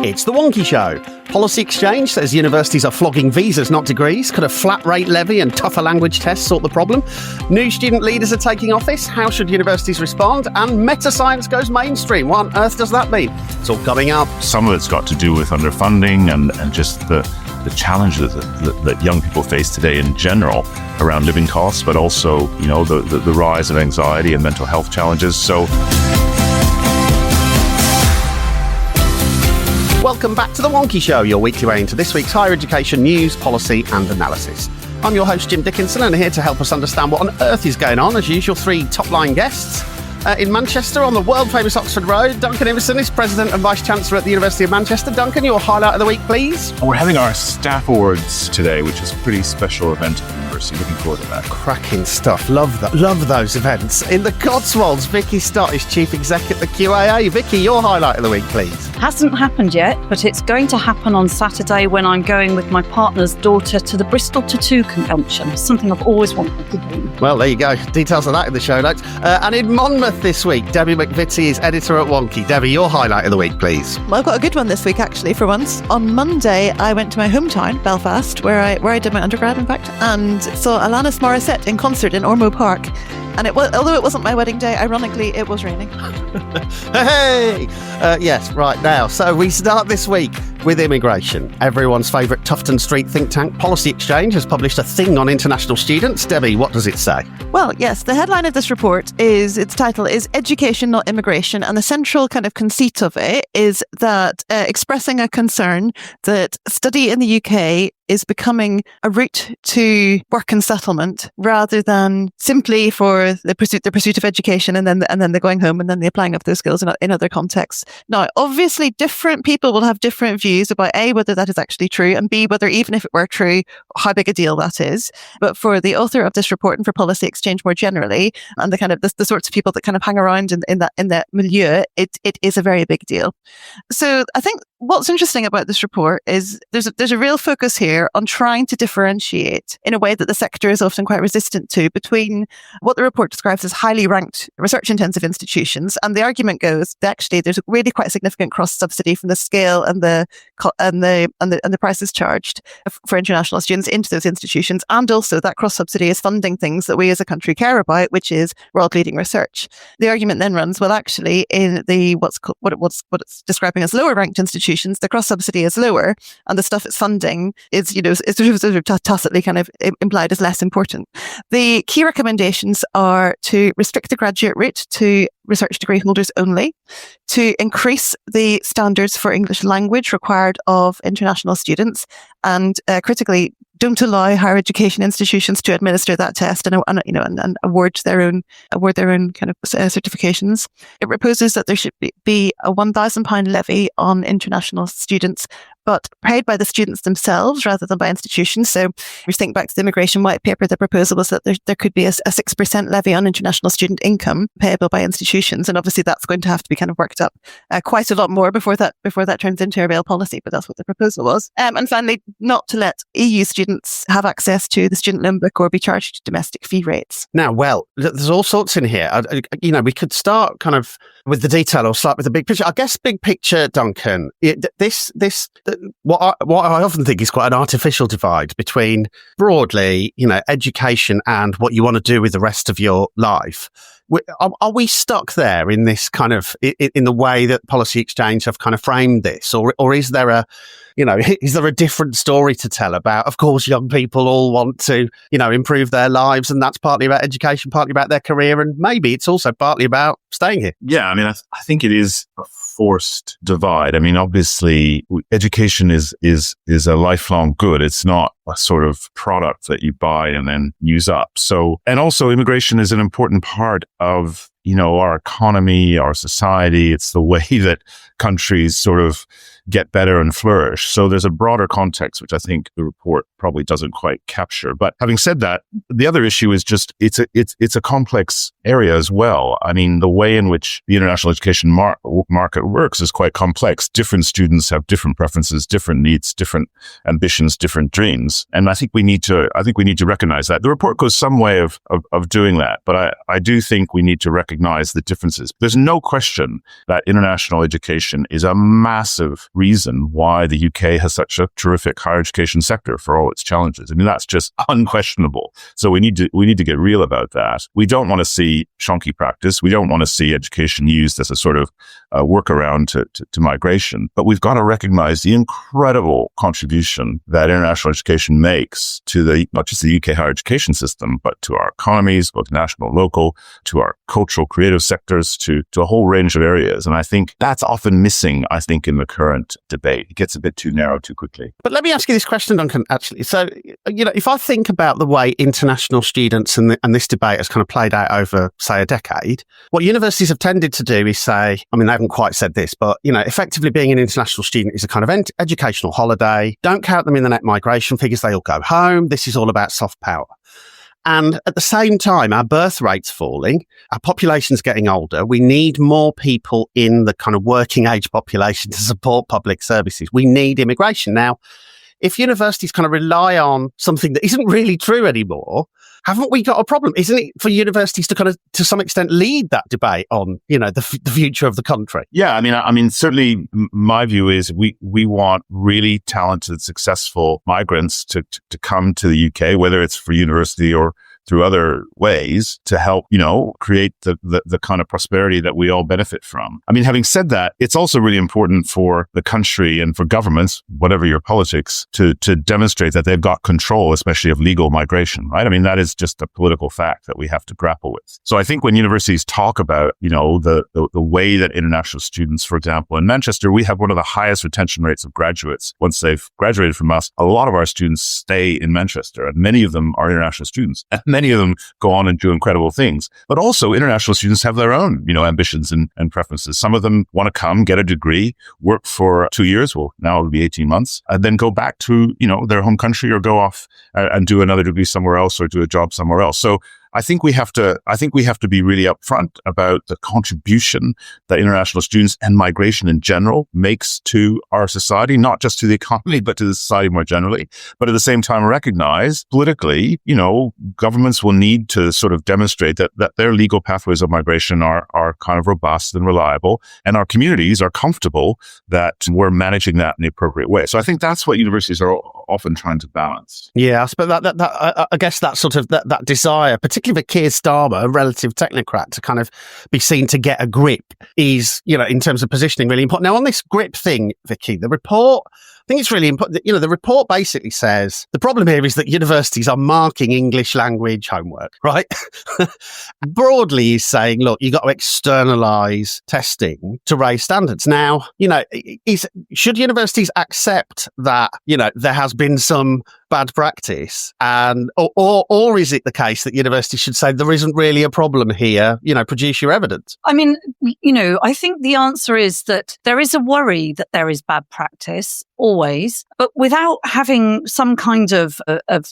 It's the Wonkhe Show. Policy Exchange says universities are flogging visas, not degrees. Could a flat rate levy and tougher language tests sort the problem? New student leaders are taking office. How should universities respond? And metascience goes mainstream. What on earth does that mean? It's all coming up. Some of it's got to do with underfunding and just the challenges that young people face today in general around living costs, but also, the rise of anxiety and mental health challenges. So welcome back to the Wonkhe Show, your weekly way into this week's higher education news, policy and analysis. I'm your host, Jim Dickinson, and here to help us understand what on earth is going on, as usual, three top-line guests. In Manchester, on the world-famous Oxford Road, Duncan Ivison is President and Vice-Chancellor at the University of Manchester. Duncan, your highlight of the week, please. We're having our staff awards today, which is a pretty special event at the university. Looking forward to that. Cracking stuff. Love that. Love those events. In the Cotswolds, Vicki Stott is Chief Exec at the QAA. Vicki, your highlight of the week, please. Hasn't happened yet, but it's going to happen on Saturday when I'm going with my partner's daughter to the Bristol Tattoo Convention. Something I've always wanted to do. Well, there you go. Details of that in the show notes. And in Monmouth this week, Debbie McVitty is editor at Wonkhe. Debbie, your highlight of the week, please. Well, I've got a good one this week, actually, for once. On Monday, I went to my hometown, Belfast, where I did my undergrad, in fact, and saw Alanis Morissette in concert in Ormeau Park. And although it wasn't my wedding day, ironically, it was raining. Hey! Yes, right now. So we start this week with immigration. Everyone's favourite Tufton Street think tank, Policy Exchange, has published a thing on international students. Debbie, what does it say? Well, yes, the headline of this report its title is Education, Not Immigration. And the central kind of conceit of it is that expressing a concern that study in the UK is becoming a route to work and settlement rather than simply for the pursuit of education and then the going home and then the applying of those skills in other contexts. Now, obviously, different people will have different views about A, whether that is actually true, and B, whether even if it were true, how big a deal that is. But for the author of this report and for Policy Exchange more generally, and the kind of the sorts of people that kind of hang around in that milieu, it is a very big deal. So I think what's interesting about this report is there's a real focus here on trying to differentiate in a way that the sector is often quite resistant to between what the report describes as highly ranked research-intensive institutions, and the argument goes that actually there's really quite a significant cross-subsidy from the scale and the prices charged for international students into those institutions, and also that cross-subsidy is funding things that we as a country care about, which is world-leading research. The argument then runs, well, actually, in the what it's describing as lower-ranked institutions, the cross-subsidy is lower, and the stuff it's funding is sort of tacitly kind of implied as less important. The key recommendations are to restrict the graduate route to research degree holders only, to increase the standards for English language required of international students, and critically, don't allow higher education institutions to administer that test and award their own kind of certifications. It proposes that there should be a £1,000 levy on international students, but paid by the students themselves rather than by institutions. So if you think back to the immigration white paper, the proposal was that there could be a 6% levy on international student income payable by institutions. And obviously that's going to have to be kind of worked up quite a lot more before that turns into a real policy. But that's what the proposal was. And finally, not to let EU students have access to the student loan book or be charged domestic fee rates. Now, well, there's all sorts in here. We could start kind of with the detail or start with the big picture. I guess big picture, Duncan, what I often think is quite an artificial divide between broadly, education and what you want to do with the rest of your life. Are we stuck there in this kind of, in the way that Policy Exchange have kind of framed this? Or is there a different story to tell about, of course, young people all want to, improve their lives, and that's partly about education, partly about their career, and maybe it's also partly about staying here. Yeah, I think it is a forced divide. Obviously, education is a lifelong good. It's not a sort of product that you buy and then use up. So, and also immigration is an important part of, our economy, our society. It's the way that countries sort of get better and flourish. So there's a broader context, which I think the report probably doesn't quite capture. But having said that, the other issue is just it's a complex area as well. The way in which the international education market works is quite complex. Different students have different preferences, different needs, different ambitions, different dreams. And I think we need to recognize that. The report goes some way of doing that, but I do think we need to recognize the differences. There's no question that international education is a massive reason why the UK has such a terrific higher education sector for all its challenges. I mean, that's just unquestionable. So we need to get real about that. We don't want to see shonky practice. We don't want to see education used as a sort of workaround to migration. But we've got to recognize the incredible contribution that international education makes to not just the UK higher education system, but to our economies, both national and local, to our cultural, creative sectors, to a whole range of areas. And I think that's often missing, in the current debate. It gets a bit too narrow too quickly. But let me ask you this question, Duncan, actually. So, if I think about the way international students and this debate has kind of played out over, say, a decade, what universities have tended to do is say, they haven't quite said this, but, effectively being an international student is a kind of educational holiday. Don't count them in the net migration figures. They all go home. This is all about soft power. And at the same time, our birth rate's falling, our population's getting older. We need more people in the kind of working age population to support public services. We need immigration. Now, if universities kind of rely on something that isn't really true anymore, haven't we got a problem? Isn't it for universities to kind of, to some extent, lead that debate on, the future of the country? Yeah, certainly my view is we want really talented, successful migrants to come to the UK, whether it's for university or through other ways to help, create the kind of prosperity that we all benefit from. Having said that, it's also really important for the country and for governments, whatever your politics, to demonstrate that they've got control, especially of legal migration, right? That is just a political fact that we have to grapple with. So I think when universities talk about, the way that international students, for example, in Manchester, we have one of the highest retention rates of graduates. Once they've graduated from us, a lot of our students stay in Manchester, and many of them are international students. And many of them go on and do incredible things. But also international students have their own, ambitions and preferences. Some of them want to come, get a degree, work for 2 years, well, now it'll be 18 months, and then go back to, their home country or go off and do another degree somewhere else or do a job somewhere else. So I think we have to be really upfront about the contribution that international students and migration in general makes to our society, not just to the economy, but to the society more generally. But at the same time, recognize politically, governments will need to sort of demonstrate that their legal pathways of migration are kind of robust and reliable, and our communities are comfortable that we're managing that in the appropriate way. So I think that's what universities are often trying to balance. Yeah, but I guess that sort of that desire, particularly for Keir Starmer, a relative technocrat, to kind of be seen to get a grip is, in terms of positioning, really important. Now, on this grip thing, Vicki, the report, I think it's really important. The report basically says the problem here is that universities are marking English language homework, right? Broadly, he's saying, look, you got to externalize testing to raise standards. Now, should universities accept that, there has been some bad practice, and or is it the case that universities should say there isn't really a problem here, produce your evidence? I think the answer is that there is a worry that there is bad practice always, but without having some kind of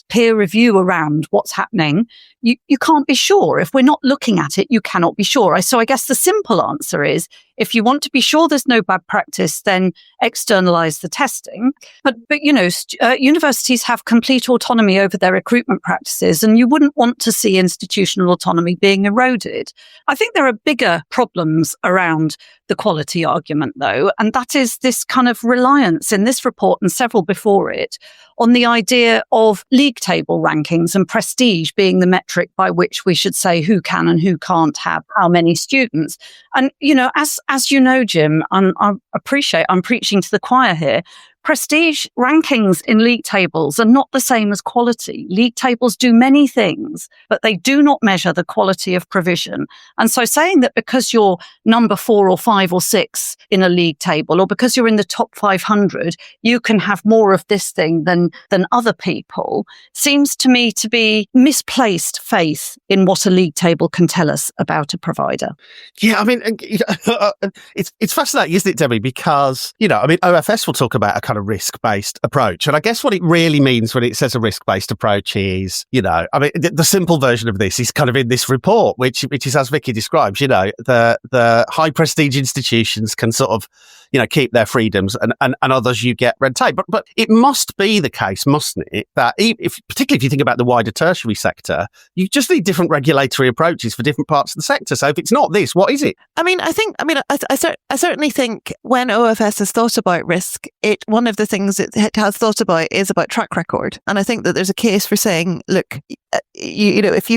peer review around what's happening, you can't be sure. If we're not looking at it, you cannot be sure. So I guess the simple answer is, if you want to be sure there's no bad practice, then externalize the testing. But universities have complete autonomy over their recruitment practices, and you wouldn't want to see institutional autonomy being eroded. I think there are bigger problems around the quality argument, though, and that is this kind of reliance in this report and several before it on the idea of league table rankings and prestige being the metric by which we should say who can and who can't have how many students. And, as you know, Jim, I appreciate I'm preaching to the choir here. Prestige rankings in league tables are not the same as quality. League tables do many things, but they do not measure the quality of provision. And so saying that because you're number 4 or 5 or 6 in a league table, or because you're in the top 500, you can have more of this thing than other people, seems to me to be misplaced faith in what a league table can tell us about a provider. Yeah, it's fascinating, isn't it, Debbie? Because, OFS will talk about a kind of risk-based approach. And I guess what it really means when it says a risk-based approach is, the simple version of this is kind of in this report, which is, as Vicki describes, the high prestige institutions can sort of, keep their freedoms, and others you get red tape. But it must be the case, mustn't it, that particularly if you think about the wider tertiary sector, you just need different regulatory approaches for different parts of the sector. So if it's not this, what is it? I certainly think when OFS has thought about risk, one of the things it has thought about is about track record. And I think that there's a case for saying, look, if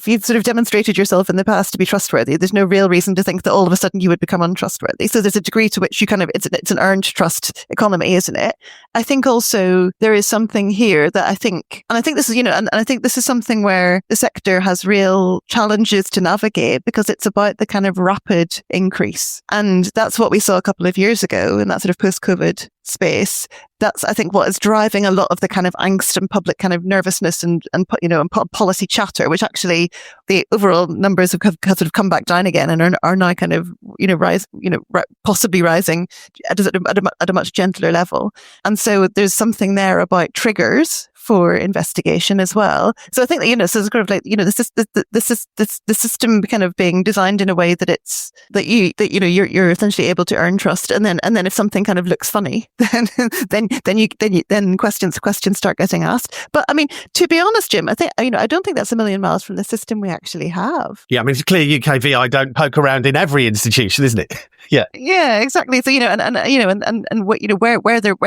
you've sort of demonstrated yourself in the past to be trustworthy, there's no real reason to think that all of a sudden you would become untrustworthy. So there's a degree to which you it's an earned trust economy, isn't it? I think also there is something here that I think this is, and I think this is something where the sector has real challenges to navigate, because it's about the kind of rapid increase. And that's what we saw a couple of years ago in that sort of post-COVID space. That's, I think, what is driving a lot of the kind of angst and public kind of nervousness and policy chatter, which actually the overall numbers have sort of come back down again and are now kind of, possibly rising at a much gentler level. And so there's something there about triggers for investigation as well. So I think that, so it's kind of like, the system kind of being designed in a way that it's, you're essentially able to earn trust. And then if something kind of looks funny, then questions start getting asked. But I mean, to be honest, Jim, I don't think that's a million miles from the system we actually have. Yeah. I mean, it's clear UKVI don't poke around in every institution, isn't it? Yeah. Yeah, exactly. So, where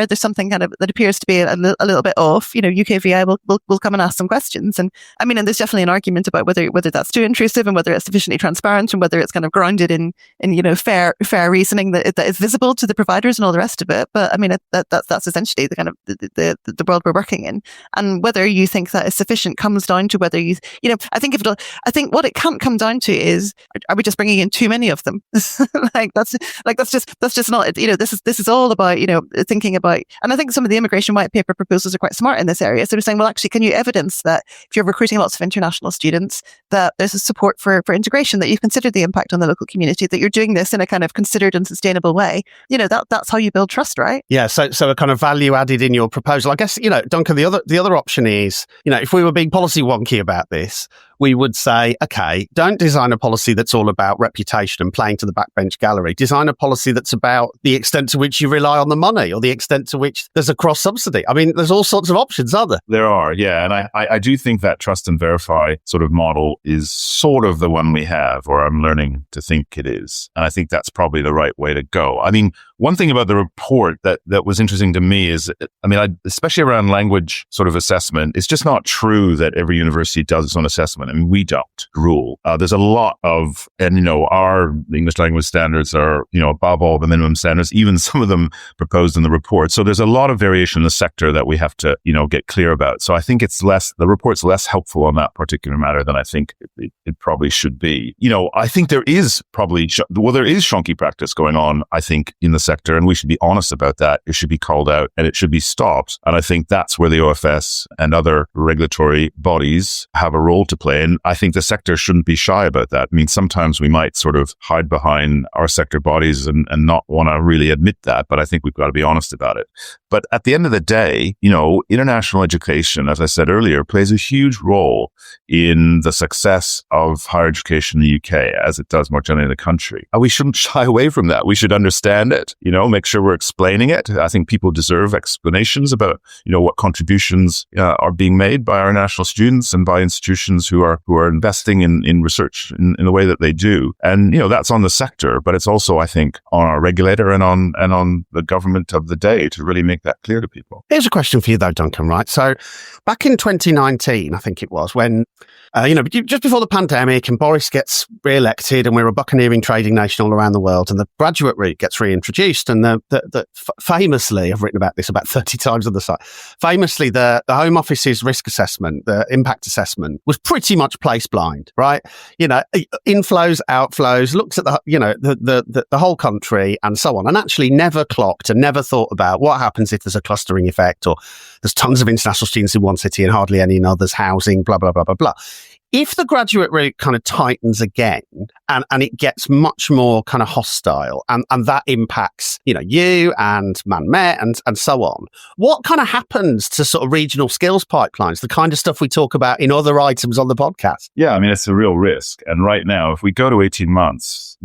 there's something kind of that appears to be a little bit off, UKVI will come and ask some questions. And I mean, and there's definitely an argument about whether that's too intrusive and whether it's sufficiently transparent and whether it's kind of grounded in fair reasoning that is visible to the providers and all the rest of it. But I mean, that's essentially the kind of the world we're working in. And whether you think that is sufficient comes down to whether I think what it can't come down to is, are we just bringing in too many of them? That's just not, this is all about, thinking about, and I think some of the immigration white paper proposals are quite smart in this area. So they're saying, well, actually, can you evidence that if you're recruiting lots of international students, that there's a support for integration, that you've considered the impact on the local community, that you're doing this in a kind of considered and sustainable way? That's how you build trust, right? Yeah. So a kind of value added in your proposal. I guess, Duncan, the other option is, if we were being policy wonky about this, we would say, okay, don't design a policy that's all about reputation and playing to the backbench gallery. Design a policy that's about the extent to which you rely on the money or the extent to which there's a cross-subsidy. I mean, there's all sorts of options, aren't there? There are, yeah. And I do think that trust and verify sort of model is sort of the one we have, or I'm learning to think it is. And I think that's probably the right way to go. I mean, one thing about the report that was interesting to me is, especially around language sort of assessment, it's just not true that every university does its own assessment. I mean, we don't rule. There's a lot of, our English language standards are, above all the minimum standards, even some of them proposed in the report. So there's a lot of variation in the sector that we have to, get clear about. So I think the report's less helpful on that particular matter than I think it probably should be. I think there is there is shonky practice going on, I think, in the sector, and we should be honest about that. It should be called out and it should be stopped. And I think that's where the OFS and other regulatory bodies have a role to play. And I think the sector shouldn't be shy about that. I mean, sometimes we might sort of hide behind our sector bodies and not want to really admit that, but I think we've got to be honest about it. But at the end of the day, international education, as I said earlier, plays a huge role in the success of higher education in the UK, as it does more generally in the country. And we shouldn't shy away from that. We should understand it, make sure we're explaining it. I think people deserve explanations about, what contributions are being made by our national students and by institutions who are investing in research in the way that they do. And, that's on the sector, but it's also, I think, on our regulator and on the government of the day to really make that clear to people. Here's a question for you though, Duncan, right? So back in 2019, I think it was, when, just before the pandemic and Boris gets re-elected and we're a buccaneering trading nation all around the world and the graduate route gets reintroduced, and famously, I've written about this about 30 times on the site, famously the Home Office's risk assessment, the impact assessment, was pretty much place blind, right? Inflows, outflows, looks at the whole country and so on, and actually never clocked and never thought about what happens if there's a clustering effect or there's tons of international students in one city and hardly any in others, housing, blah, blah, blah, blah, blah. If the graduate route kind of tightens again and it gets much more kind of hostile and that impacts, you and ManMet and so on. What kind of happens to sort of regional skills pipelines, the kind of stuff we talk about in other items on the podcast? Yeah, I mean, it's a real risk. And right now, if we go to 18 months,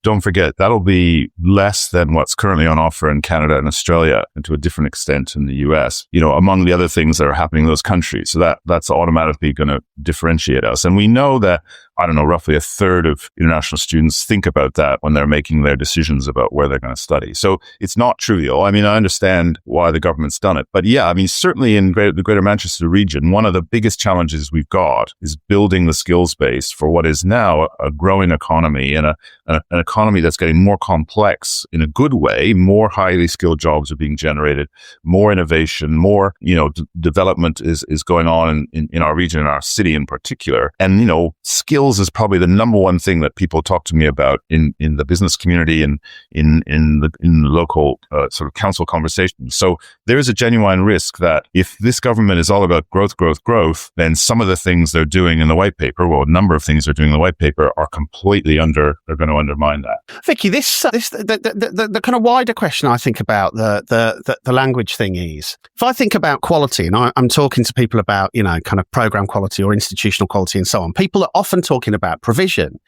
don't forget, that'll be less than what's currently on offer in Canada and Australia, and to a different extent in the US, among the other things that are happening in those countries. So that's automatically going to differentiate us. And we know that, roughly a third of international students think about that when they're making their decisions about where they're going to study. So it's not trivial. I mean, I understand why the government's done it. But yeah, I mean, certainly in the Greater Manchester region, one of the biggest challenges we've got is building the skills base for what is now a growing economy, and an economy that's getting more complex in a good way. More highly skilled jobs are being generated, more innovation, more, development is going on in our region, in our city in particular. And, skills is probably the number one thing that people talk to me about in the business community and in the local sort of council conversations. So there is a genuine risk that if this government is all about growth, then some of the things they're doing in the white paper, a number of things they're doing in the white paper, are completely they're going to undermine that. Vicki, the kind of wider question I think about the language thing is, if I think about quality, and I'm talking to people about, kind of program quality or institutional quality and so on, people are often talking about provision.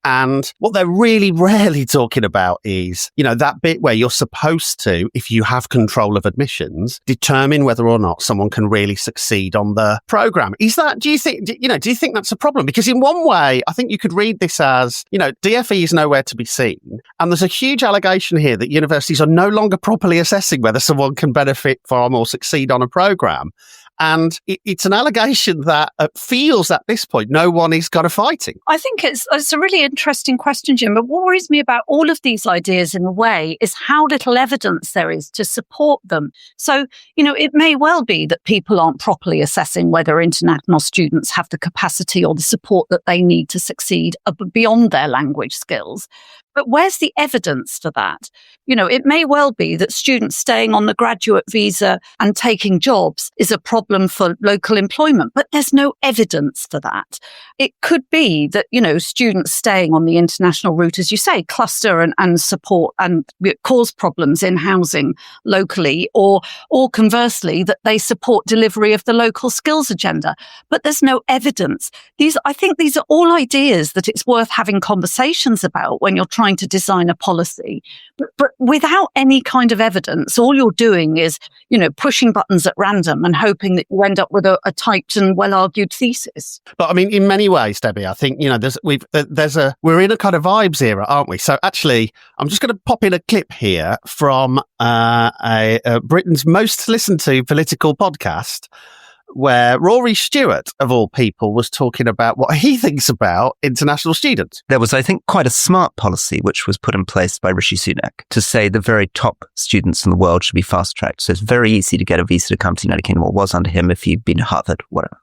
And what they're really rarely talking about is, that bit where you're supposed to, if you have control of admissions, determine whether or not someone can really succeed on the program. Do you think that's a problem? Because in one way, I think you could read this as, DFE is nowhere to be seen. And there's a huge allegation here that universities are no longer properly assessing whether someone can benefit from or succeed on a program. And it's an allegation that feels at this point no one is kind of fighting. I think it's a really interesting question, Jim. But what worries me about all of these ideas in a way is how little evidence there is to support them. So, it may well be that people aren't properly assessing whether international students have the capacity or the support that they need to succeed beyond their language skills. But where's the evidence for that? It may well be that students staying on the graduate visa and taking jobs is a problem for local employment, but there's no evidence for that. It could be that, students staying on the international route, as you say, cluster and support and cause problems in housing locally, or conversely, that they support delivery of the local skills agenda. But there's no evidence. I think these are all ideas that it's worth having conversations about when you're trying to design a policy. But without any kind of evidence, all you're doing is, pushing buttons at random and hoping that you end up with a typed and well-argued thesis. But I mean, in many ways, Debbie, I think, we're in a kind of vibes era, aren't we? So actually, I'm just going to pop in a clip here from Britain's most listened to political podcast, where Rory Stewart, of all people, was talking about what he thinks about international students. There was, I think, quite a smart policy which was put in place by Rishi Sunak to say the very top students in the world should be fast-tracked. So it's very easy to get a visa to come to the United Kingdom, or was under him if you'd been at Harvard, whatever.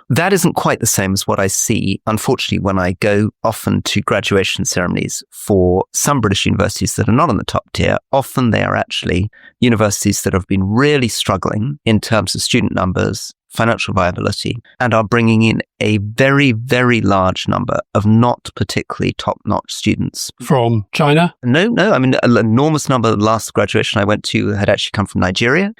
That isn't quite the same as what I see, unfortunately, when I go often to graduation ceremonies for some British universities that are not in the top tier. Often they are actually universities that have been really struggling in terms of student numbers, financial viability, and are bringing in a very, very large number of not particularly top-notch students. From China? No. I mean, an enormous number. The last graduation I went to had actually come from Nigeria.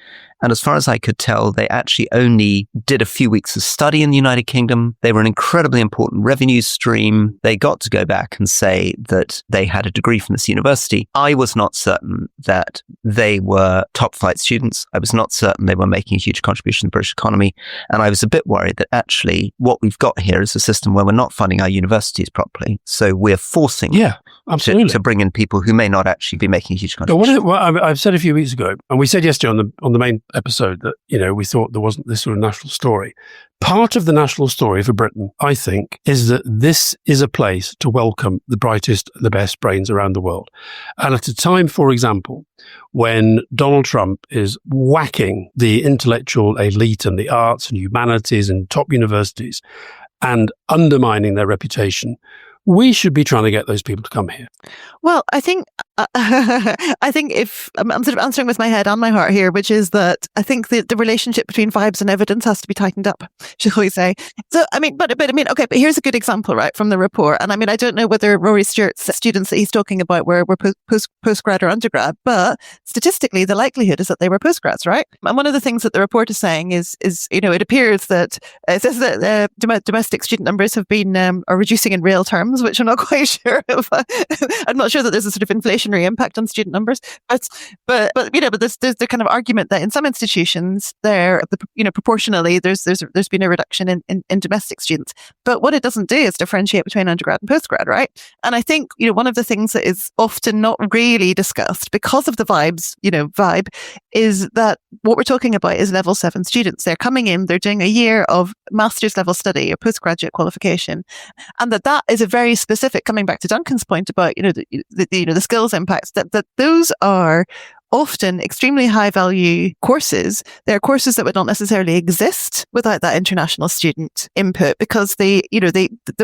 And as far as I could tell, they actually only did a few weeks of study in the United Kingdom. They were an incredibly important revenue stream. They got to go back and say that they had a degree from this university. I was not certain that they were top flight students. I was not certain they were making a huge contribution to the British economy. And I was a bit worried that actually what we've got here is a system where we're not funding our universities properly. So we're forcing to bring in people who may not actually be making a huge contribution. I've said a few weeks ago, and we said yesterday on the main episode that, we thought there wasn't this sort of national story. Part of the national story for Britain, I think, is that this is a place to welcome the brightest, the best brains around the world. And at a time, for example, when Donald Trump is whacking the intellectual elite and the arts and humanities and top universities and undermining their reputation, we should be trying to get those people to come here. Well, I think I think if I'm sort of answering with my head and my heart here, which is that I think the relationship between vibes and evidence has to be tightened up, shall we say. So, I mean, but here's a good example, right, from the report. And I mean, I don't know whether Rory Stewart's students that he's talking about were postgrad or undergrad, but statistically, the likelihood is that they were postgrads, right? And one of the things that the report is saying is it appears that it says that domestic student numbers have been are reducing in real terms, which I'm not quite sure of. I'm not sure that there's a sort of inflationary impact on student numbers, but there's the kind of argument that in some institutions proportionally there's been a reduction in domestic students. But what it doesn't do is differentiate between undergrad and postgrad, right? And I think one of the things that is often not really discussed because of the vibe is that what we're talking about is level 7 students. They're coming in, they're doing a year of master's level study or postgraduate qualification, and that is a very specific, coming back to Duncan's point about the skills impacts, that those are often extremely high value courses. They're courses that would not necessarily exist without that international student input, because the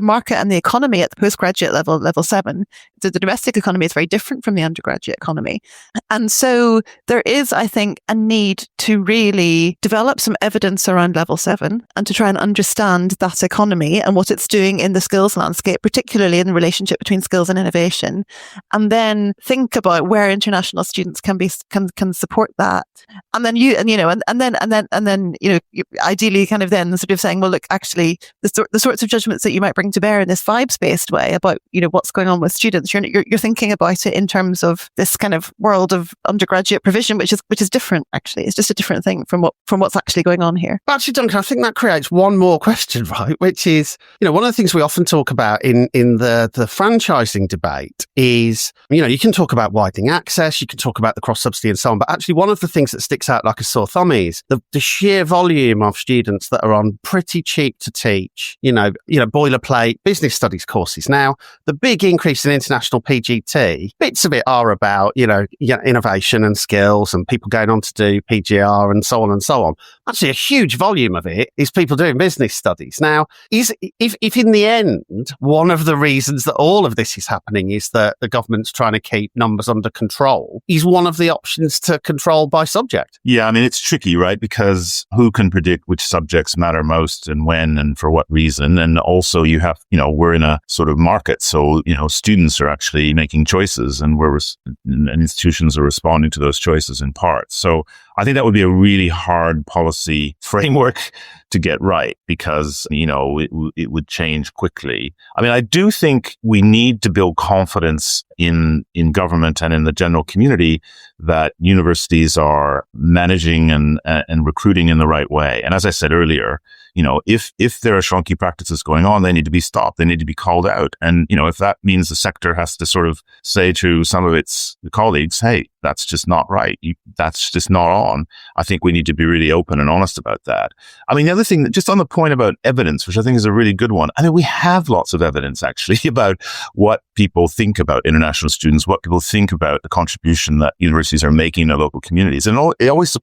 market and the economy at the postgraduate level 7, the domestic economy is very different from the undergraduate economy. And so there is, I think, a need to really develop some evidence around level 7 and to try and understand that economy and what it's doing in the skills landscape, particularly in the relationship between skills and innovation. And then think about where international students can support that. And then ideally kind of then sort of saying, well, look, actually the sorts of judgments that you might bring to bear in this vibes-based way about, what's going on with students, you're thinking about it in terms of this kind of world of undergraduate provision, which is different, actually. It's just a different thing from what's actually going on here. Actually, Duncan, I think that creates one more question, right? Which is, one of the things we often talk about in the franchising debate is, you can talk about widening access, you can talk about the cross-subsidy and so on, but actually one of the things that sticks out like a sore thumb is the sheer volume of students that are on pretty cheap to teach, boilerplate business studies courses. Now, the big increase in international PGT, bits of it are about, innovation and skills and people going on to do PGR and so on and so on. Actually, a huge volume of it is people doing business studies. Now, if in the end, one of the reasons that all of this is happening is that the government's trying to keep numbers under control, is one of the options to control by subject. Yeah, I mean, it's tricky, right? Because who can predict which subjects matter most and when and for what reason? And also you have, we're in a sort of market. So, students are actually making choices and and institutions are responding to those choices in part. So I think that would be a really hard policy framework to get right because, it would change quickly. I mean, I do think we need to build confidence in government and in the general community that universities are managing and recruiting in the right way. And as I said earlier, if there are shonky practices going on, they need to be stopped. They need to be called out. And, if that means the sector has to sort of say to some of its colleagues, hey, that's just not right. That's just not on. I think we need to be really open and honest about that. I mean, the other thing, just on the point about evidence, which I think is a really good one. I mean, we have lots of evidence actually about what people think about international students, what people think about the contribution that universities are making in their local communities. And it always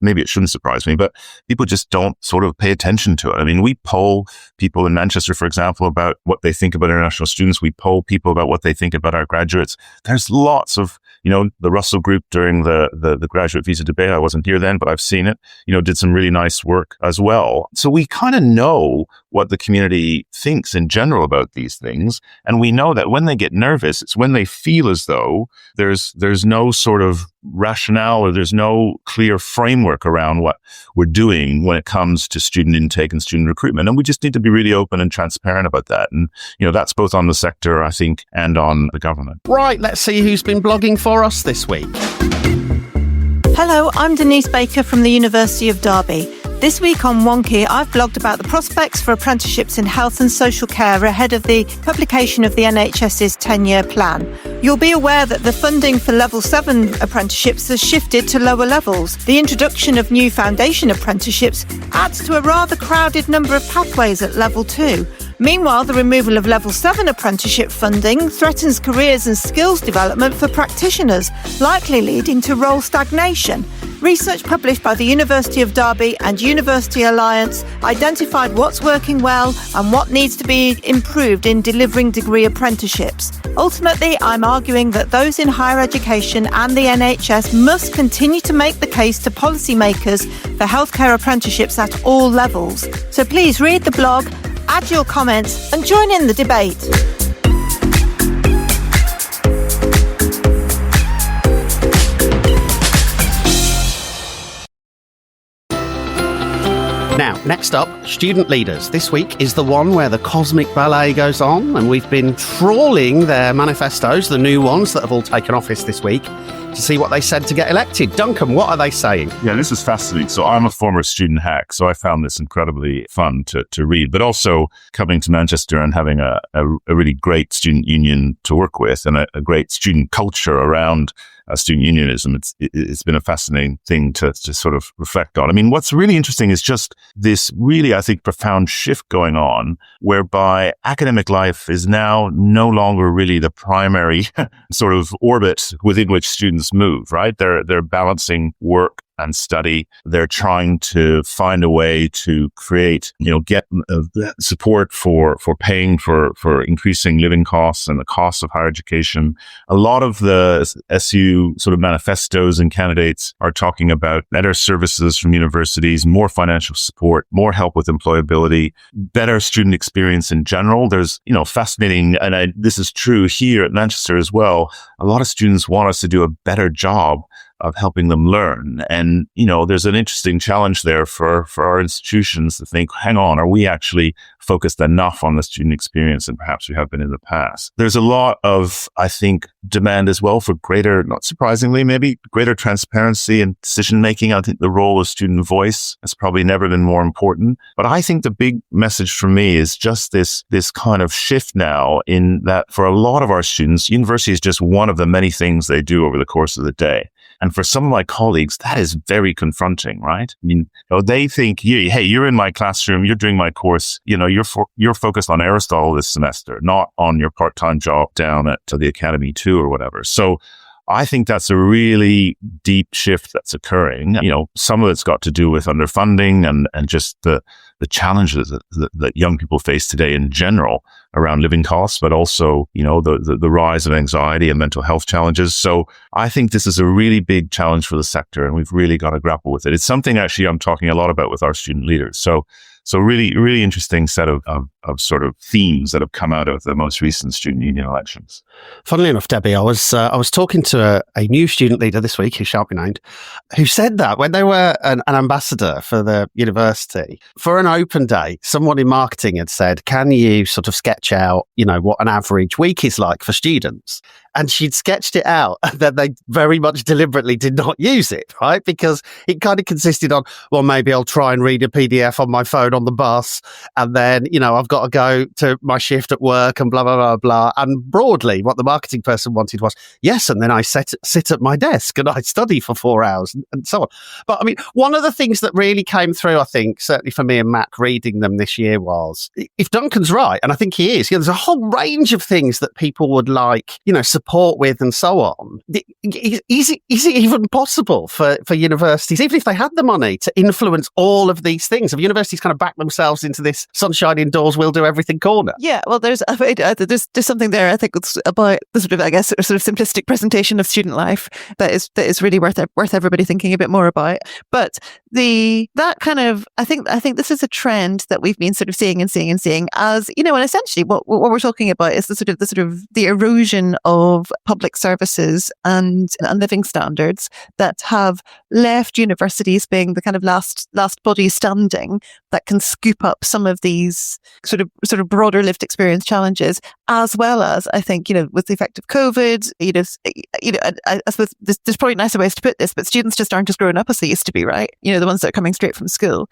maybe it shouldn't surprise me, but people just don't sort of pay attention to it. I mean, we poll people in Manchester, for example, about what they think about international students. We poll people about what they think about our graduates. There's lots of, the Russell Group during the graduate visa debate. I wasn't here then, but I've seen it, did some really nice work as well. So we kind of know what the community thinks in general about these things. And we know that when they get nervous, it's when they feel as though there's no sort of rationale or there's no clear framework around what we're doing when it comes to student intake and student recruitment. And we just need to be really open and transparent about that. And, that's both on the sector, I think, and on the government. Right, let's see who's been blogging for us this week. Hello, I'm Denise Baker from the University of Derby. This week on Wonkhe, I've blogged about the prospects for apprenticeships in health and social care ahead of the publication of the NHS's 10-year plan. You'll be aware that the funding for Level 7 apprenticeships has shifted to lower levels. The introduction of new foundation apprenticeships adds to a rather crowded number of pathways at Level 2. Meanwhile, the removal of Level 7 apprenticeship funding threatens careers and skills development for practitioners, likely leading to role stagnation. Research published by the University of Derby and University Alliance identified what's working well and what needs to be improved in delivering degree apprenticeships. Ultimately, I'm arguing that those in higher education and the NHS must continue to make the case to policymakers for healthcare apprenticeships at all levels. So please read the blog, add your comments and join in the debate. Now, next up, student leaders. This week is the one where the cosmic ballet goes on, and we've been trawling their manifestos, the new ones that have all taken office this week, to see what they said to get elected. Duncan, what are they saying? Yeah, this is fascinating. So I'm a former student hack, so I found this incredibly fun to read, but also coming to Manchester and having a really great student union to work with and a great student culture around student unionism. It's been a fascinating thing to sort of reflect on. I mean, what's really interesting is just this really, I think, profound shift going on whereby academic life is now no longer really the primary sort of orbit within which students move, right? They're balancing work and study. They're trying to find a way to create, get support for paying for increasing living costs and the costs of higher education. A lot of the SU sort of manifestos and candidates are talking about better services from universities, more financial support, more help with employability, better student experience in general. There's, fascinating, and this is true here at Manchester as well. A lot of students want us to do a better job of helping them learn. And, there's an interesting challenge there for our institutions to think, hang on, are we actually focused enough on the student experience than perhaps we have been in the past? There's a lot of, I think, demand as well for greater, not surprisingly, maybe greater transparency and decision-making. I think the role of student voice has probably never been more important. But I think the big message for me is just this kind of shift now in that for a lot of our students, university is just one of the many things they do over the course of the day. And for some of my colleagues, that is very confronting, right? I mean, they think, hey, you're in my classroom, you're doing my course, you're focused on Aristotle this semester, not on your part-time job down at the Academy 2 or whatever. So I think that's a really deep shift that's occurring. Some of it's got to do with underfunding and just the challenges that young people face today in general around living costs, but also, the rise of anxiety and mental health challenges. So I think this is a really big challenge for the sector, and we've really got to grapple with it. It's something actually I'm talking a lot about with our student leaders. So really, really interesting set of sort of themes that have come out of the most recent student union elections. Funnily enough, Debbie, I was talking to a new student leader this week, who shall be named, who said that when they were an ambassador for the university, for an open day, someone in marketing had said, can you sort of sketch out, what an average week is like for students? And she'd sketched it out, and then they very much deliberately did not use it, right? Because it kind of consisted on, well, maybe I'll try and read a PDF on my phone on the bus, and then, I've got to go to my shift at work and blah, blah, blah, blah. And broadly, what the marketing person wanted was, yes, and then I sit at my desk and I study for 4 hours and so on. But I mean, one of the things that really came through, I think, certainly for me and Mac reading them this year was, if Duncan's right, and I think he is, there's a whole range of things that people would like, support with and so on. Is it even possible for universities, even if they had the money, to influence all of these things? Have universities kind of backed themselves into this sunshine indoors, we'll do everything corner? Yeah, well, there's something there, I think, it's about the sort of, I guess, sort of simplistic presentation of student life that is really worth everybody thinking a bit more about. But that kind of, I think this is a trend that we've been sort of seeing as, and essentially what we're talking about is the erosion of public services and living standards that have left universities being the kind of last body standing that can scoop up some of these sort of broader lived experience challenges, as well as, I think, with the effect of COVID, I suppose there's probably nicer ways to put this, but students just aren't as grown up as they used to be, right? The ones that are coming straight from school.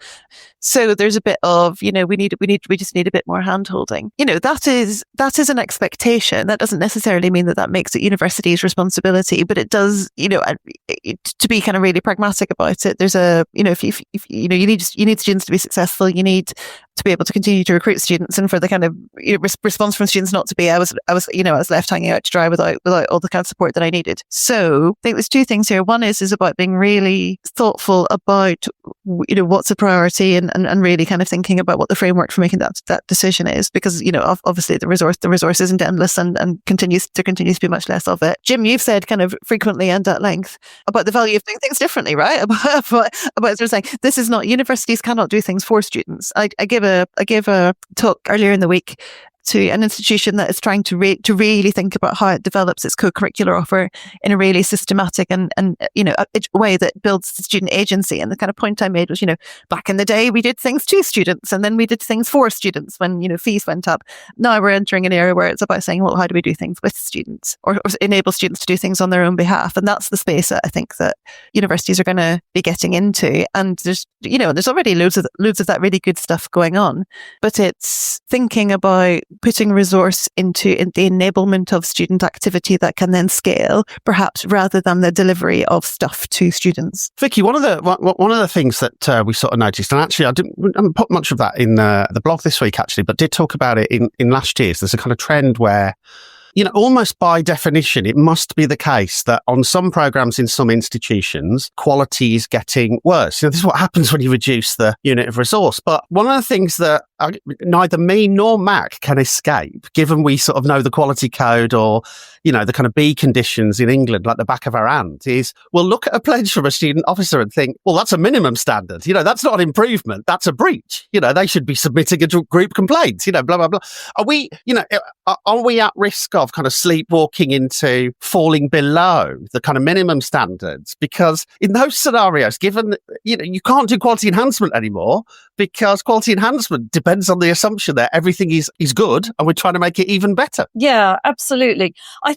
So there's a bit of, we just need a bit more hand holding. That is an expectation. That doesn't necessarily mean that makes it university's responsibility, but it does, to be kind of really pragmatic about it. There's if you need students to be successful, you need to be able to continue to recruit students, and for the kind of response from students not to be, I was left hanging out to dry without all the kind of support that I needed. So I think there's two things here. One is about being really thoughtful about, what's a priority, and really kind of thinking about what the framework for making that decision is, because, obviously the resource isn't endless, and there continues to be much less of it. Jim, you've said kind of frequently and at length about the value of doing things differently, right? About sort of saying, this is not, universities cannot do things for students. I gave a talk earlier in the week to an institution that is trying to really think about how it develops its co-curricular offer in a really systematic and a way that builds student agency. And the kind of point I made was, back in the day we did things to students, and then we did things for students when fees went up. Now we're entering an area where it's about saying, well, how do we do things with students, or enable students to do things on their own behalf? And that's the space that I think that universities are going to be getting into. And there's already loads of that really good stuff going on, but it's thinking about putting resource into the enablement of student activity that can then scale, perhaps, rather than the delivery of stuff to students. Vicki, one of the things that we sort of noticed, and actually I didn't put much of that in the blog this week, actually, but did talk about it in last year's. There's a kind of trend where, almost by definition, it must be the case that on some programs in some institutions, quality is getting worse. This is what happens when you reduce the unit of resource. But one of the things that neither me nor Mac can escape, given we sort of know the quality code or, the kind of B conditions in England like the back of our hand, is we'll look at a pledge from a student officer and think, well, that's a minimum standard. That's not an improvement. That's a breach. They should be submitting a group complaint, blah, blah, blah. Are we at risk of kind of sleepwalking into falling below the kind of minimum standards? Because in those scenarios, given, you can't do quality enhancement anymore, because quality enhancement depends on the assumption that everything is good and we're trying to make it even better. Yeah, absolutely. I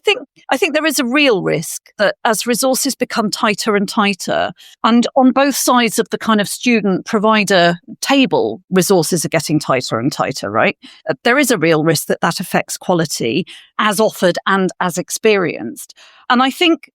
think there is a real risk that as resources become tighter and tighter, and on both sides of the kind of student provider table, resources are getting tighter and tighter, right? There is a real risk that affects quality as offered and as experienced. And I think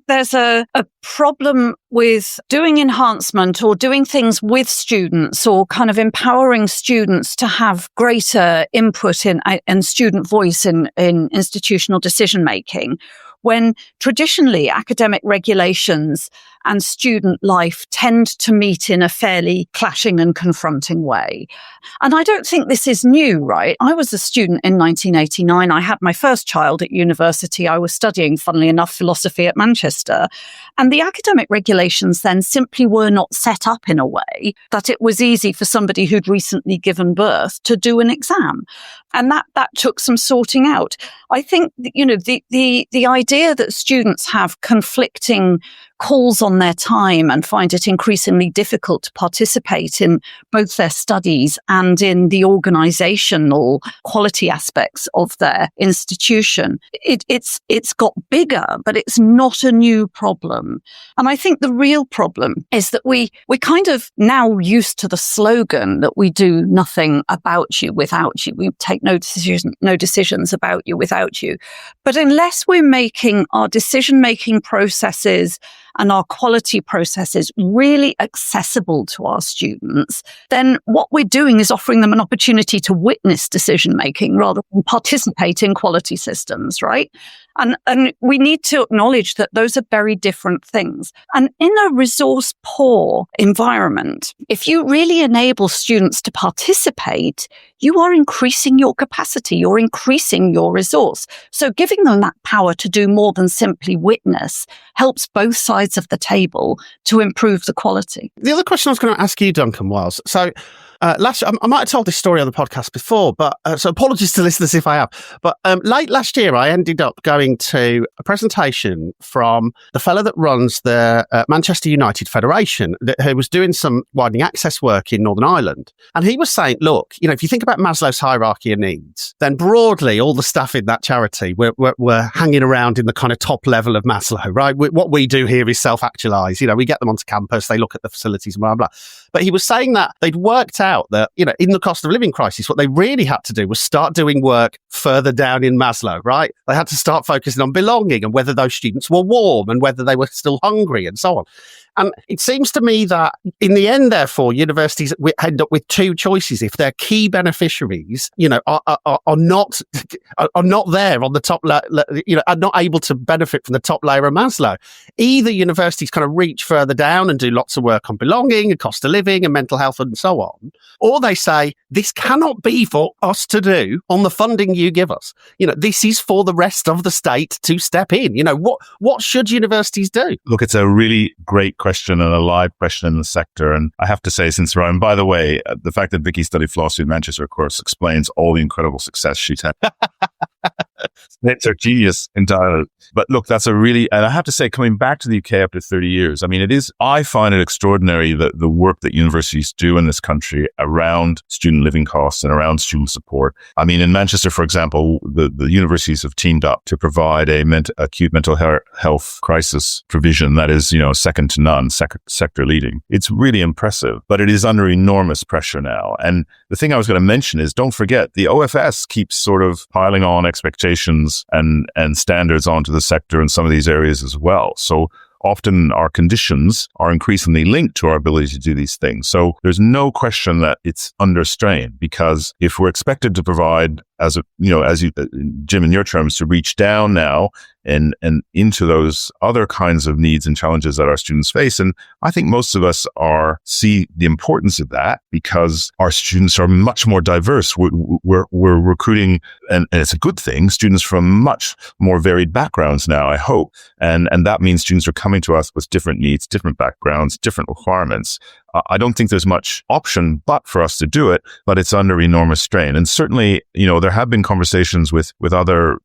there's a problem with doing enhancement or doing things with students, or kind of empowering students to have greater input in student voice in institutional decision making, when traditionally academic regulations and student life tend to meet in a fairly clashing and confronting way. And I don't think this is new, right? I was a student in 1989. I had my first child at university. I was studying, funnily enough, philosophy at Manchester. And the academic regulations then simply were not set up in a way that it was easy for somebody who'd recently given birth to do an exam. And that took some sorting out. I think, the idea that students have conflicting calls on their time and find it increasingly difficult to participate in both their studies and in the organizational quality aspects of their institution. It's got bigger, but it's not a new problem. And I think the real problem is that we're kind of now used to the slogan that we do nothing about you without you. We take no decisions about you without you. But unless we're making our decision-making processes and our quality processes really accessible to our students, then what we're doing is offering them an opportunity to witness decision-making rather than participate in quality systems, right? And we need to acknowledge that those are very different things. And in a resource-poor environment, if you really enable students to participate, you are increasing your capacity, you're increasing your resource. So giving them that power to do more than simply witness helps both sides of the table to improve the quality. The other question I was going to ask you, Duncan, was, so I might have told this story on the podcast before, but so apologies to listeners if I have. But late last year, I ended up going to a presentation from the fellow that runs the Manchester United Federation, who was doing some widening access work in Northern Ireland. And he was saying, look, if you think about Maslow's hierarchy of needs, then broadly all the staff in that charity were hanging around in the kind of top level of Maslow, right? What we do here is self-actualize. We get them onto campus, they look at the facilities and blah, blah. But he was saying that they'd worked out that, in the cost of living crisis, what they really had to do was start doing work further down in Maslow, right? They had to start focusing on belonging and whether those students were warm and whether they were still hungry and so on. And it seems to me that in the end, therefore, universities end up with two choices. If their key beneficiaries, are not there on the top, are not able to benefit from the top layer of Maslow, either universities kind of reach further down and do lots of work on belonging and cost of living and mental health and so on, or they say, this cannot be for us to do on the funding you give us. This is for the rest of the state to step in. What should universities do? Look, it's a really great question and a live question in the sector. And I have to say, since Ryan, by the way, the fact that Vicki studied philosophy in Manchester, of course, explains all the incredible success she's had. It's her genius entirely. But look, and I have to say, coming back to the UK after 30 years, I find it extraordinary that the work that universities do in this country around student living costs and around student support. In Manchester, for example, the universities have teamed up to provide acute mental health crisis provision that is, second to none, sector leading. It's really impressive, but it is under enormous pressure now. And the thing I was going to mention is, don't forget, the OFS keeps sort of piling on expectations and standards onto the sector in some of these areas as well. So often our conditions are increasingly linked to our ability to do these things. So there's no question that it's under strain, because if we're expected to provide, as you, Jim, in your terms, to reach down now and into those other kinds of needs and challenges that our students face. And I think most of us see the importance of that, because our students are much more diverse. We're recruiting, and it's a good thing, students from much more varied backgrounds now, I hope. And that means students are coming to us with different needs, different backgrounds, different requirements. I don't think there's much option but for us to do it, but it's under enormous strain. And certainly, there have been conversations with other,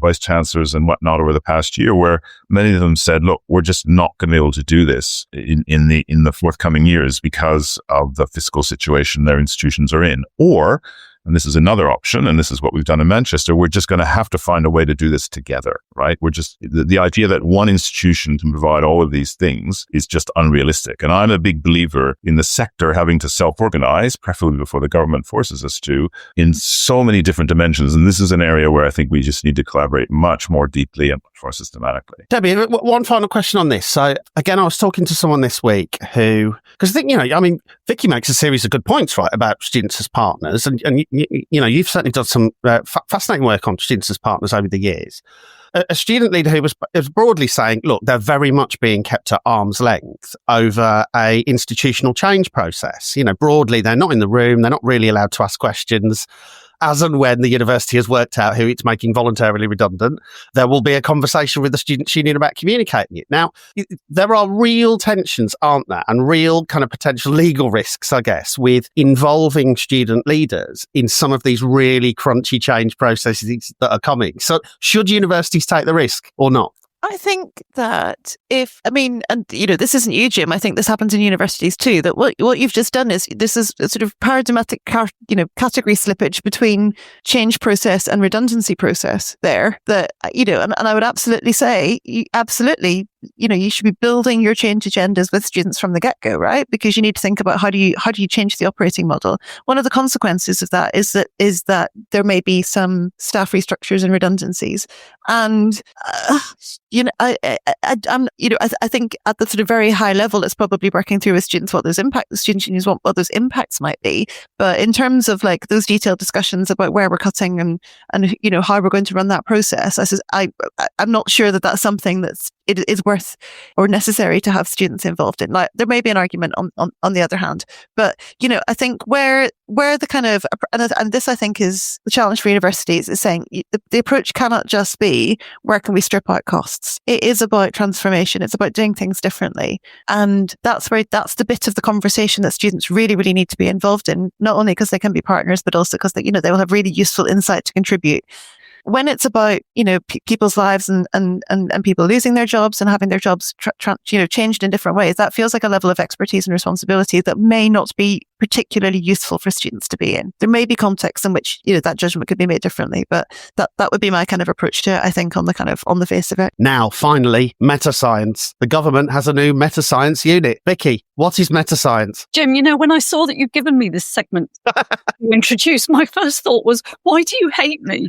vice chancellors and whatnot over the past year, where many of them said, look, we're just not going to be able to do this in the forthcoming years because of the fiscal situation their institutions are in. Or, and this is another option, and this is what we've done in Manchester, we're just going to have to find a way to do this together, right? We're just, the idea that one institution can provide all of these things is just unrealistic. And I'm a big believer in the sector having to self-organize, preferably before the government forces us to, in so many different dimensions. And this is an area where I think we just need to collaborate much more deeply and much more systematically. Debbie, one final question on this. So again, I was talking to someone this week who, because I think, Vicki makes a series of good points, right, about students as partners. And you've certainly done some fascinating work on students as partners over the years. A student leader who was broadly saying, look, they're very much being kept at arm's length over a institutional change process. Broadly, they're not in the room. They're not really allowed to ask questions. As and when the university has worked out who it's making voluntarily redundant, there will be a conversation with the students' union about communicating it. Now, there are real tensions, aren't there? And real kind of potential legal risks, I guess, with involving student leaders in some of these really crunchy change processes that are coming. So should universities take the risk or not? I think that this isn't you, Jim. I think this happens in universities too, that what you've just done is, this is a sort of paradigmatic, category slippage between change process and redundancy process there, that, and I would absolutely say, you should be building your change agendas with students from the get-go, right? Because you need to think about how do you change the operating model. One of the consequences of that is that there may be some staff restructures and redundancies. And, I think at the sort of very high level, it's probably working through with students what those student unions want, what those impacts might be. But in terms of like those detailed discussions about where we're cutting and how we're going to run that process, I'm not sure that that's something it is worth or necessary to have students involved in. Like, there may be an argument on the other hand, but I think where the kind of, and this I think is the challenge for universities, is saying the approach cannot just be, where can we strip out costs? It is about transformation. It's about doing things differently. And that's the bit of the conversation that students really, really need to be involved in, not only because they can be partners, but also because they will have really useful insight to contribute. When it's about, people's lives and people losing their jobs and having their jobs, changed in different ways, that feels like a level of expertise and responsibility that may not be particularly useful for students to be in. There may be contexts in which, that judgment could be made differently, but that would be my kind of approach to it, I think, on the face of it. Now, finally, metascience. The government has a new metascience unit. Vicki, what is metascience? Jim, when I saw that you'd given me this segment to introduce, my first thought was, why do you hate me?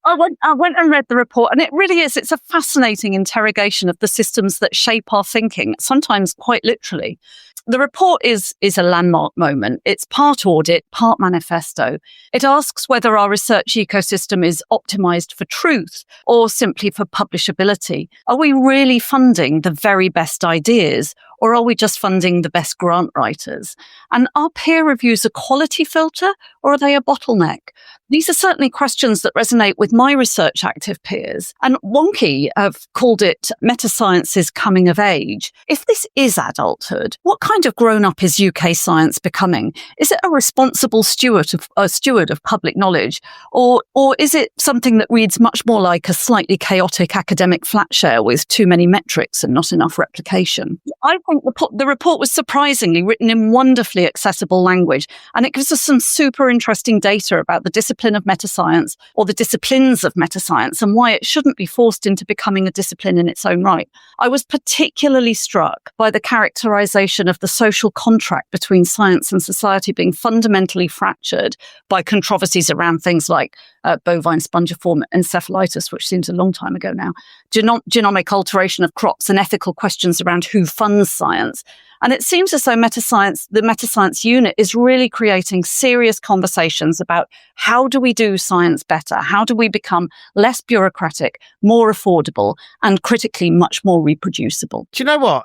I went and read the report, and it really is. It's a fascinating interrogation of the systems that shape our thinking, sometimes quite literally. The report is a landmark moment. It's part audit, part manifesto. It asks whether our research ecosystem is optimized for truth or simply for publishability. Are we really funding the very best ideas, or are we just funding the best grant writers? And are peer reviews a quality filter, or are they a bottleneck? These are certainly questions that resonate with my research active peers. And Wonkhe have called it metascience's coming of age. If this is adulthood, what kind of grown-up is UK science becoming? Is it a responsible steward of public knowledge? Or is it something that reads much more like a slightly chaotic academic flatshare with too many metrics and not enough replication? I think the report was surprisingly written in wonderfully accessible language, and it gives us some super interesting data about the discipline of metascience, or the disciplines of metascience, and why it shouldn't be forced into becoming a discipline in its own right. I was particularly struck by the characterization of the social contract between science and society being fundamentally fractured by controversies around things like bovine spongiform encephalitis, which seems a long time ago now, genomic alteration of crops, and ethical questions around who funds science. And it seems as though the metascience unit is really creating serious conversations about how do we do science better? How do we become less bureaucratic, more affordable, and critically much more reproducible? Do you know what?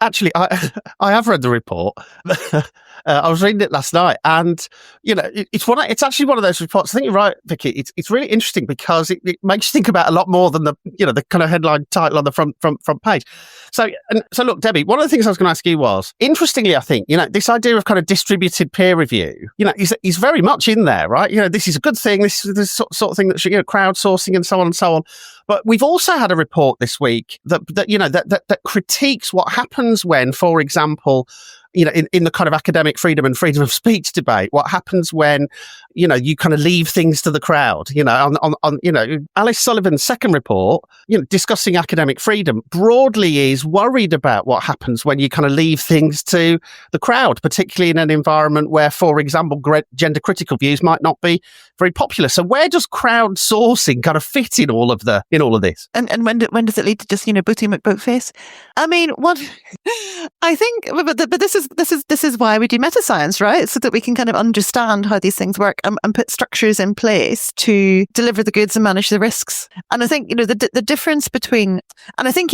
Actually, I have read the report. I was reading it last night, and it's actually one of those reports. I think you're right, Vicki. It's really interesting because it makes you think about a lot more than the kind of headline title on the front page. So look, Debbie, one of the things I was going to ask you was, interestingly, I think this idea of kind of distributed peer review, is very much in there, right? This is a good thing. This is the sort of thing that should, crowdsourcing and so on and so on. But we've also had a report this week that critiques what happens when, for example, in the kind of academic freedom and freedom of speech debate, what happens when, you kind of leave things to the crowd, Alice Sullivan's second report, discussing academic freedom broadly is worried about what happens when you kind of leave things to the crowd, particularly in an environment where, for example, gender critical views might not be very popular. So where does crowdsourcing kind of fit in all of this? And when does it lead to just, Booty McBoatface? I mean, what I think, but this is why we do metascience, right? So that we can kind of understand how these things work and put structures in place to deliver the goods and manage the risks. And I think, the difference between, and I think,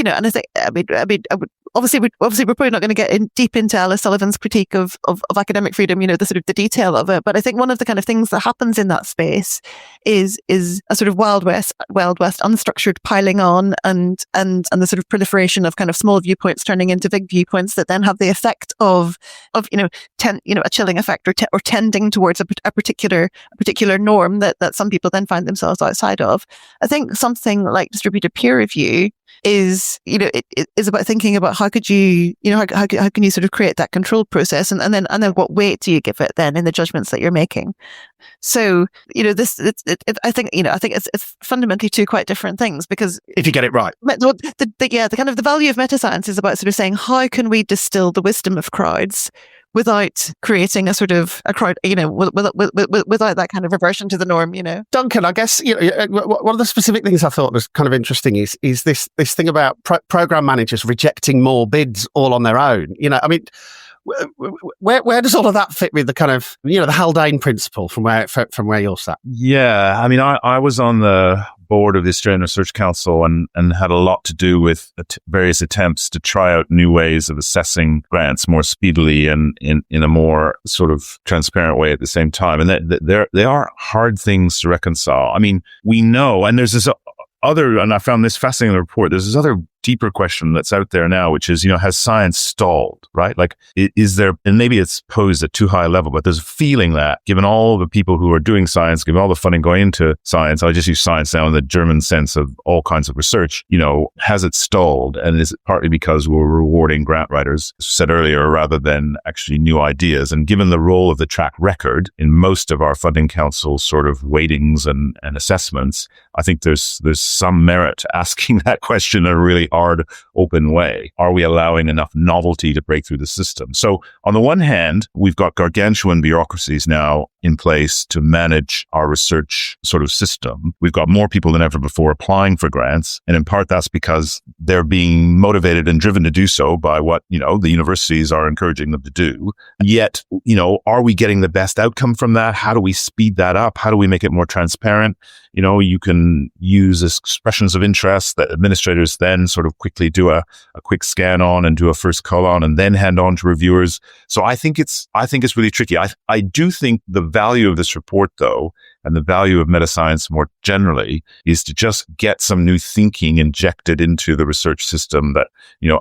obviously we're probably not going to get deep into Alice Sullivan's critique of academic freedom, the sort of the detail of it. But I think one of the kind of things that happens in that space is a sort of Wild West unstructured piling on and the sort of proliferation of kind of small viewpoints turning into big viewpoints that then have the effect of a chilling effect or tending towards a particular norm that some people then find themselves outside of. I think something like distributed peer review is about thinking about how could you how can you sort of create that control process and then what weight do you give it then in the judgments that you're making. So I think it's fundamentally two quite different things, because if you get it right, the kind of the value of metascience is about sort of saying how can we distill the wisdom of crowds without creating a sort of a crowd, without that kind of reversion to the norm, Duncan, I guess, one of the specific things I thought was kind of interesting is this thing about program managers rejecting more bids all on their own. Where does all of that fit with the kind of, the Haldane principle from where you're sat? Yeah, I was on the board of the Australian Research Council and had a lot to do with various attempts to try out new ways of assessing grants more speedily and in a more sort of transparent way at the same time. And they are hard things to reconcile. We know, and there's this other, and I found this fascinating in the report, there's this other deeper question that's out there now, which is, has science stalled, right? Like, is there, and maybe it's posed at too high a level, but there's a feeling that given all the people who are doing science, given all the funding going into science, I just use science now in the German sense of all kinds of research, has it stalled? And is it partly because we're rewarding grant writers, as said earlier, rather than actually new ideas? And given the role of the track record in most of our funding council sort of weightings and assessments, I think there's some merit to asking that question in a really hard, open way. Are we allowing enough novelty to break through the system? So on the one hand, we've got gargantuan bureaucracies now in place to manage our research sort of system. We've got more people than ever before applying for grants. And in part, that's because they're being motivated and driven to do so by what, the universities are encouraging them to do. Yet, are we getting the best outcome from that? How do we speed that up? How do we make it more transparent? You can use expressions of interest that administrators then sort of quickly do a quick scan on and do a first call on and then hand on to reviewers. So I think it's really tricky. I do think the value of this report, though, and the value of metascience more generally is to just get some new thinking injected into the research system that,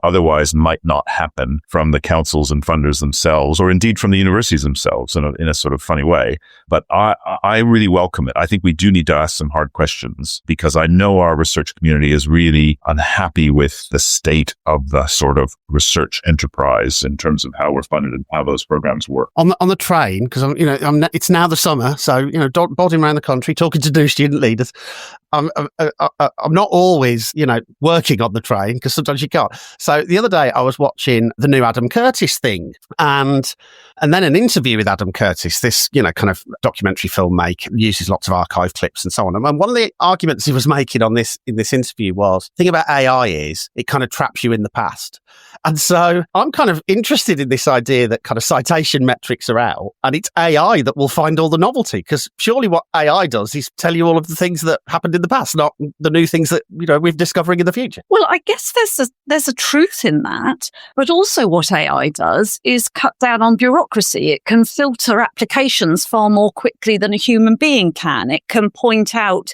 otherwise might not happen from the councils and funders themselves, or indeed from the universities themselves in a sort of funny way. But I really welcome it. I think we do need to ask some hard questions, because I know our research community is really unhappy with the state of the sort of research enterprise in terms of how we're funded and how those programs work. On the train, because it's now the summer, so boarding around the country, talking to new student leaders. I'm not always, working on the train, because sometimes you can't. So the other day I was watching the new Adam Curtis thing, and then an interview with Adam Curtis, this, kind of documentary filmmaker, uses lots of archive clips and so on. And one of the arguments he was making in this interview was, the thing about AI is it kind of traps you in the past. And so I'm kind of interested in this idea that kind of citation metrics are out, and it's AI that will find all the novelty, because surely what AI does is tell you all of the things that happened in the past, not the new things that we're discovering in the future. Well, I guess there's a truth in that, but also what AI does is cut down on bureaucracy. It can filter applications far more quickly than a human being can. It can point out,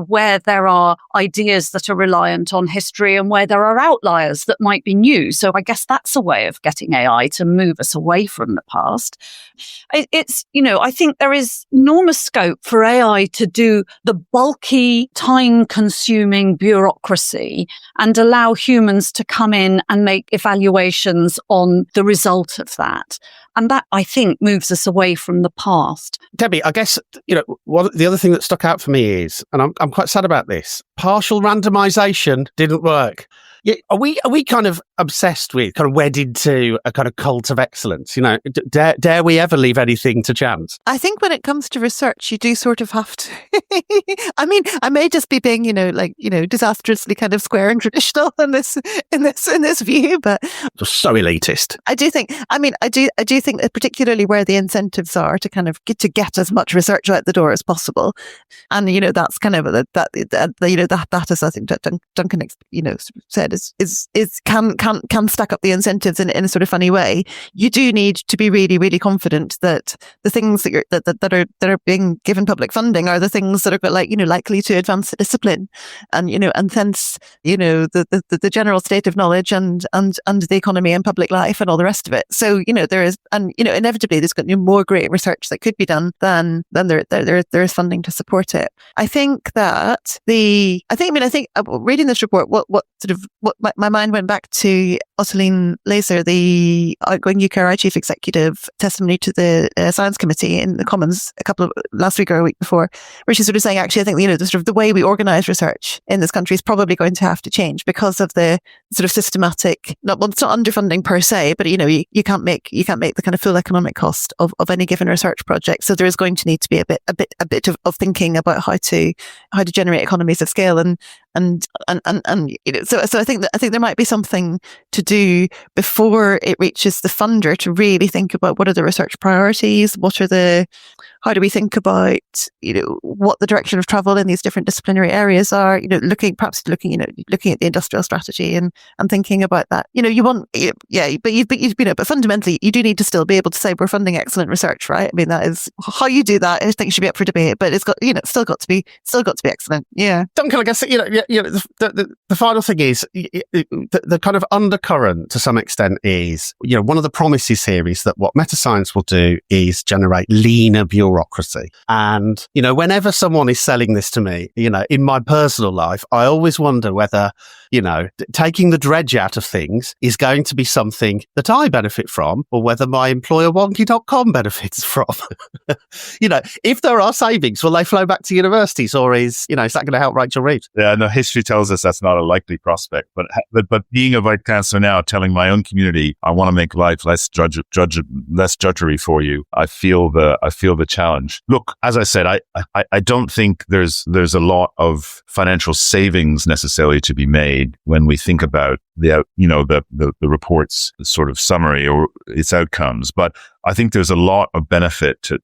where there are ideas that are reliant on history and where there are outliers that might be new. So I guess that's a way of getting AI to move us away from the past. It's, I think there is enormous scope for AI to do the bulky, time-consuming bureaucracy and allow humans to come in and make evaluations on the result of that. And that, I think, moves us away from the past. Debbie, I guess, the other thing that stuck out for me is, and I'm quite sad about this, partial randomization didn't work. Yeah, are we kind of obsessed with, kind of wedded to a kind of cult of excellence? Dare we ever leave anything to chance? I think when it comes to research, you do sort of have to. I mean, I may just be being, disastrously kind of square and traditional in this view, but just so elitist. I do think that particularly where the incentives are to kind of get as much research out the door as possible, and that's kind of that is, I think, that Duncan said is can stack up the incentives in a sort of funny way. You do need to be really, really confident that the things that are being given public funding are the things that are likely to advance the discipline, and hence the general state of knowledge and the economy and public life and all the rest of it. So there is, and inevitably there's got more great research that could be done than there is funding to support it. I think reading this report, what my mind went back to Ottoline Laser, the outgoing UKRI chief executive, testimony to the science committee in the Commons last week or a week before, where she's sort of saying, actually, I think the sort of the way we organise research in this country is probably going to have to change because of the sort of systematic, it's not underfunding per se, but you can't make the kind of full economic cost of any given research project. So there is going to need to be a bit of thinking about how to generate economies of scale and so I think there might be something to do before it reaches the funder to really think about what are the research priorities, how do we think about what the direction of travel in these different disciplinary areas are, looking at the industrial strategy and thinking about that. But fundamentally you do need to still be able to say we're funding excellent research, right? I mean, that is how you do that. I think should be up for debate, but it's got still got to be excellent. Yeah. Duncan, I guess the final thing is the kind of undercurrent to some extent is, one of the promises here is that what metascience will do is generate leaner bureaucracy. And, whenever someone is selling this to me, in my personal life, I always wonder whether, taking the dredge out of things is going to be something that I benefit from, or whether my employer Wonkhe.com benefits from. If there are savings, will they flow back to universities, or is that going to help Rachel Reeves? Yeah, no, history tells us that's not a likely prospect. But being a Vice Chancellor now, telling my own community, I want to make life less drudgery for you, I feel the challenge. Look, as I said, I don't think there's a lot of financial savings necessarily to be made when we think about the report's sort of summary or its outcomes. But I think there's a lot of benefit to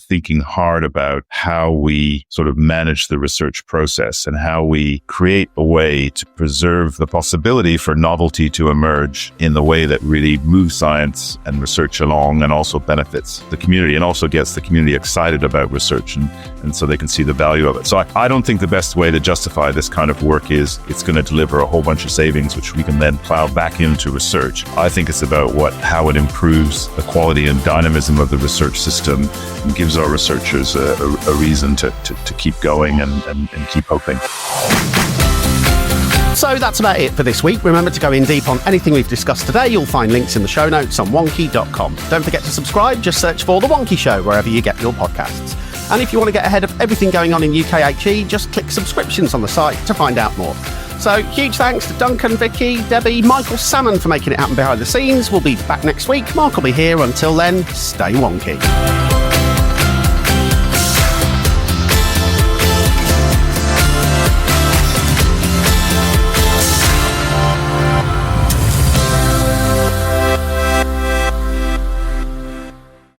thinking hard about how we sort of manage the research process and how we create a way to preserve the possibility for novelty to emerge in the way that really moves science and research along and also benefits the community and also gets the community excited about research and so they can see the value of it. So I don't think the best way to justify this kind of work is it's going to deliver a whole bunch of savings, which we can then plow back into research. I think it's about how it improves the quality and dynamism of the research system and gives our researchers a reason to keep going and keep hoping. So that's about it for this week. Remember to go in deep on anything we've discussed today. You'll find links in the show notes on Wonkhe.com. Don't forget to subscribe. Just search for The Wonkhe Show wherever you get your podcasts. And if you want to get ahead of everything going on in UKHE, just click subscriptions on the site to find out more. So huge thanks to Duncan, Vicki, Debbie, Michael Salmon for making it happen behind the scenes. We'll be back next week. Mark will be here. Until then, stay wonky.